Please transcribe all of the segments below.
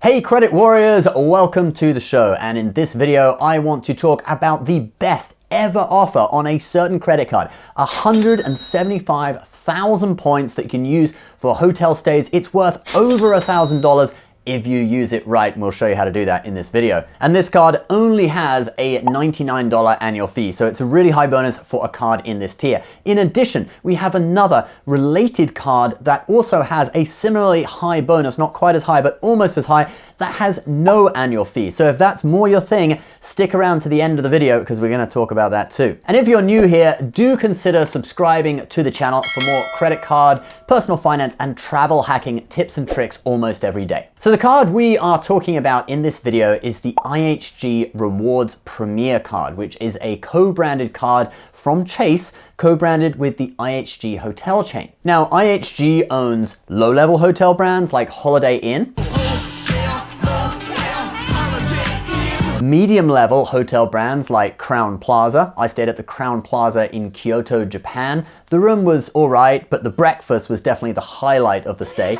Hey credit warriors, welcome to the show, and in this video I want to talk about the best ever offer on a certain credit card. 175,000 points that you can use for hotel stays. It's worth over $1,000 if you use it right, and we'll show you how to do that in this video. And this card only has a $99 annual fee, so it's a really high bonus for a card in this tier. In addition, we have another related card that also has a similarly high bonus, not quite as high, but almost as high, that has no annual fee. So if that's more your thing, stick around to the end of the video because we're going to talk about that too. And if you're new here, do consider subscribing to the channel for more credit card, personal finance, and travel hacking tips and tricks almost every day. So the card we are talking about in this video is the IHG Rewards Premier card, which is a co-branded card from Chase, co-branded with the IHG hotel chain. Now, IHG owns low-level hotel brands like Holiday Inn, medium-level hotel brands like Crowne Plaza. I stayed at the Crowne Plaza in Kyoto, Japan. The room was all right, but the breakfast was definitely the highlight of the stay.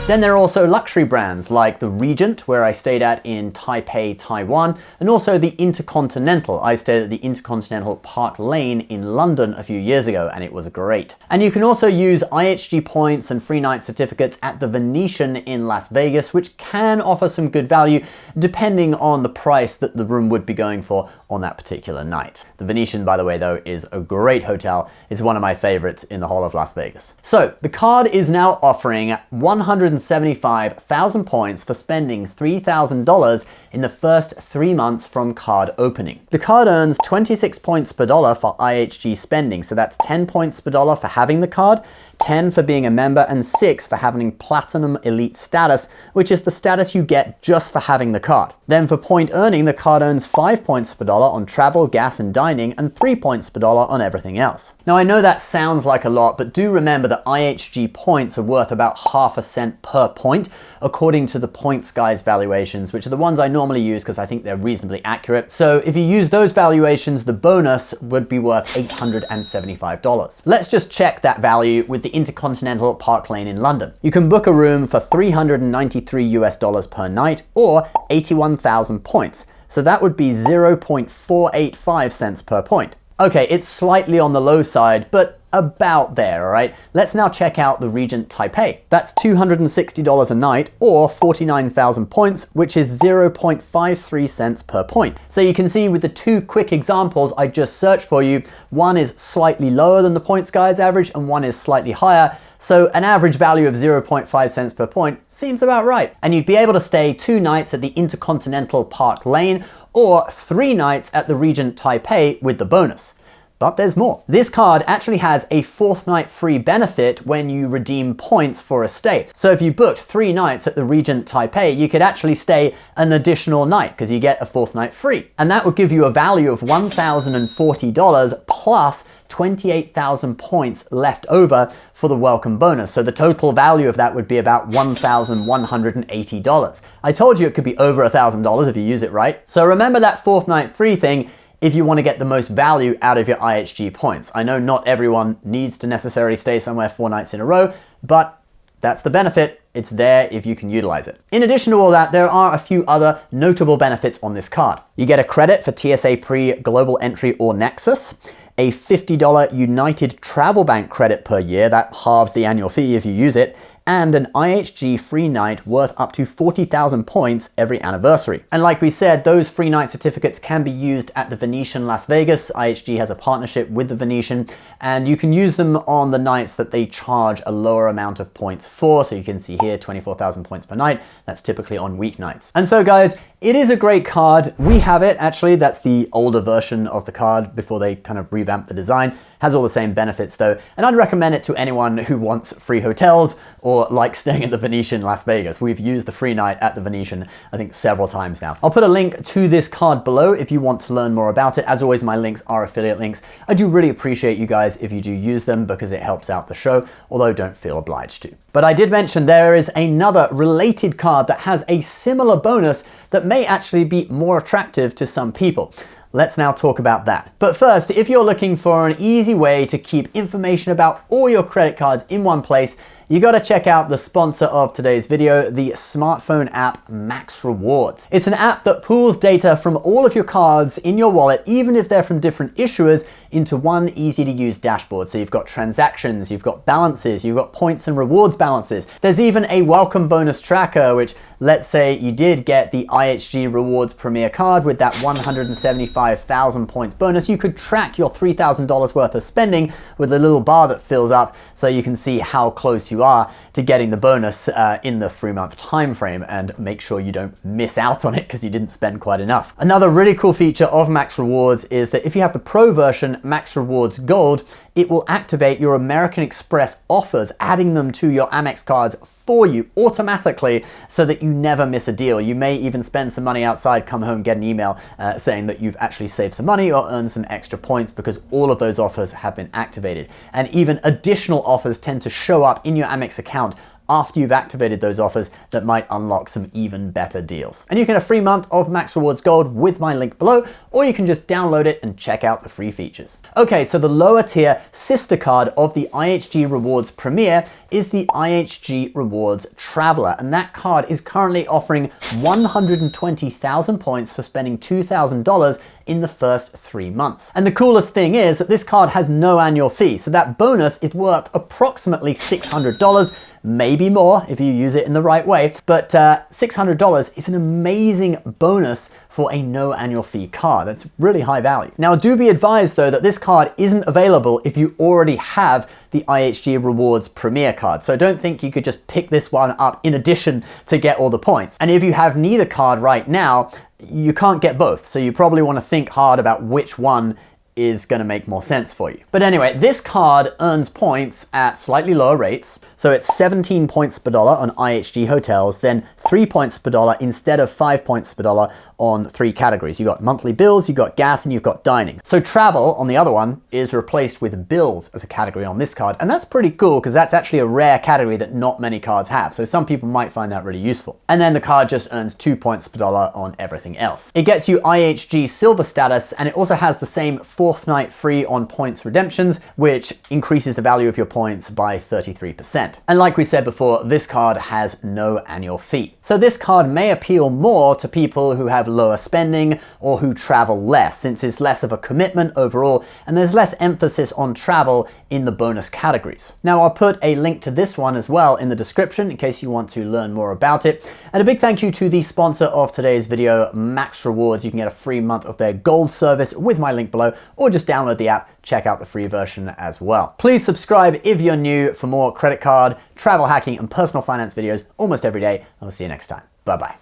Then there are also luxury brands like the Regent, where I stayed at in Taipei, Taiwan, and also the Intercontinental. I stayed at the Intercontinental Park Lane in London a few years ago, and it was great. And you can also use IHG points and free night certificates at the Venetian in Las Vegas, which can offer some good value depending on the price that the room would be going for on that particular night. The Venetian, by the way, though, is a great hotel. It's one of my favorites in the whole of Las Vegas. So the card is now offering 175,000 points for spending $3,000 in the first 3 months from card opening. The card earns 26 points per dollar for IHG spending, so that's 10 points per dollar for having the card, 10 for being a member, and 6 for having Platinum Elite status, which is the status you get just for having the card. Then for point earning, the card earns 5 points per dollar on travel, gas, and dining, and 3 points per dollar on everything else. Now I know that sounds like a lot, but do remember that IHG points are worth about half a cent per point, according to the Points Guys valuations, which are the ones I normally use because I think they're reasonably accurate. So if you use those valuations, the bonus would be worth $875. Let's just check that value with the Intercontinental Park Lane in London. You can book a room for $393 US per night or 81,000 points. So that would be 0.485 cents per point. Okay, it's slightly on the low side, but about there, all right? Let's now check out the Regent Taipei. That's $260 a night or 49,000 points, which is 0.53 cents per point. So you can see with the two quick examples I just searched for you, one is slightly lower than the Points Guys average and one is slightly higher. So an average value of 0.5 cents per point seems about right. And you'd be able to stay 2 nights at the Intercontinental Park Lane or 3 nights at the Regent Taipei with the bonus. But there's more. This card actually has a 4th night free benefit when you redeem points for a stay. So if you booked 3 nights at the Regent Taipei, you could actually stay an additional night because you get a 4th night free. And that would give you a value of $1,040 plus 28,000 points left over for the welcome bonus. So the total value of that would be about $1,180. I told you it could be over $1,000 if you use it right. So remember that 4th night free thing if you want to get the most value out of your IHG points. I know not everyone needs to necessarily stay somewhere 4 nights in a row, but that's the benefit. It's there if you can utilize it. In addition to all that, there are a few other notable benefits on this card. You get a credit for TSA Pre Global Entry or Nexus, a $50 United Travel Bank credit per year, that halves the annual fee if you use it, and an IHG free night worth up to 40,000 points every anniversary. And like we said, those free night certificates can be used at the Venetian Las Vegas. IHG has a partnership with the Venetian, and you can use them on the nights that they charge a lower amount of points for. So you can see here, 24,000 points per night. That's typically on weeknights. And so guys, it is a great card. We have it, actually. That's the older version of the card before they kind of revamped the design. Has all the same benefits though, and I'd recommend it to anyone who wants free hotels or likes staying at the Venetian Las Vegas. We've used the free night at the Venetian, I think, several times now. I'll put a link to this card below if you want to learn more about it. As always, my links are affiliate links. I do really appreciate you guys if you do use them because it helps out the show, although don't feel obliged to. But I did mention there is another related card that has a similar bonus that may actually be more attractive to some people. Let's now talk about that. But first, if you're looking for an easy way to keep information about all your credit cards in one place, you gotta check out the sponsor of today's video, the smartphone app Max Rewards. It's an app that pools data from all of your cards in your wallet, even if they're from different issuers, into one easy to use dashboard. So you've got transactions, you've got balances, you've got points and rewards balances. There's even a welcome bonus tracker, which, let's say you did get the IHG Rewards Premier card with that 175,000 points bonus, you could track your $3,000 worth of spending with a little bar that fills up so you can see how close you are to getting the bonus in the 3-month time frame, and make sure you don't miss out on it because you didn't spend quite enough. Another really cool feature of Max Rewards is that if you have the Pro version, Max Rewards Gold, it will activate your American Express offers, adding them to your Amex cards for you automatically so that you never miss a deal. You may even spend some money outside, come home, get an email saying that you've actually saved some money or earned some extra points because all of those offers have been activated. And even additional offers tend to show up in your Amex account after you've activated those offers that might unlock some even better deals. And you can have a free month of Max Rewards Gold with my link below, or you can just download it and check out the free features. Okay, so the lower tier sister card of the IHG Rewards Premier is the IHG Rewards Traveler, and that card is currently offering 120,000 points for spending $2,000 in the first 3 months. And the coolest thing is that this card has no annual fee, so that bonus is worth approximately $600, maybe more if you use it in the right way, but $600 is an amazing bonus for a no annual fee card. That's really high value. Now, do be advised though that this card isn't available if you already have the IHG Rewards Premier card. So don't think you could just pick this one up in addition to get all the points. And if you have neither card right now, you can't get both. So you probably want to think hard about which one is going to make more sense for you. But anyway, this card earns points at slightly lower rates. So it's 17 points per dollar on IHG hotels, then 3 points per dollar instead of 5 points per dollar on 3 categories. You've got monthly bills, you've got gas, and you've got dining. So travel on the other one is replaced with bills as a category on this card. And that's pretty cool because that's actually a rare category that not many cards have. So some people might find that really useful. And then the card just earns 2 points per dollar on everything else. It gets you IHG Silver status, and it also has the same 4th night free on points redemptions, which increases the value of your points by 33%. And like we said before, this card has no annual fee. So this card may appeal more to people who have lower spending or who travel less, since it's less of a commitment overall and there's less emphasis on travel in the bonus categories. Now, I'll put a link to this one as well in the description in case you want to learn more about it. And a big thank you to the sponsor of today's video, Max Rewards. You can get a free month of their gold service with my link below, or just download the app, check out the free version as well. Please subscribe if you're new for more credit card, travel hacking, and personal finance videos almost every day. I'll see you next time. Bye-bye.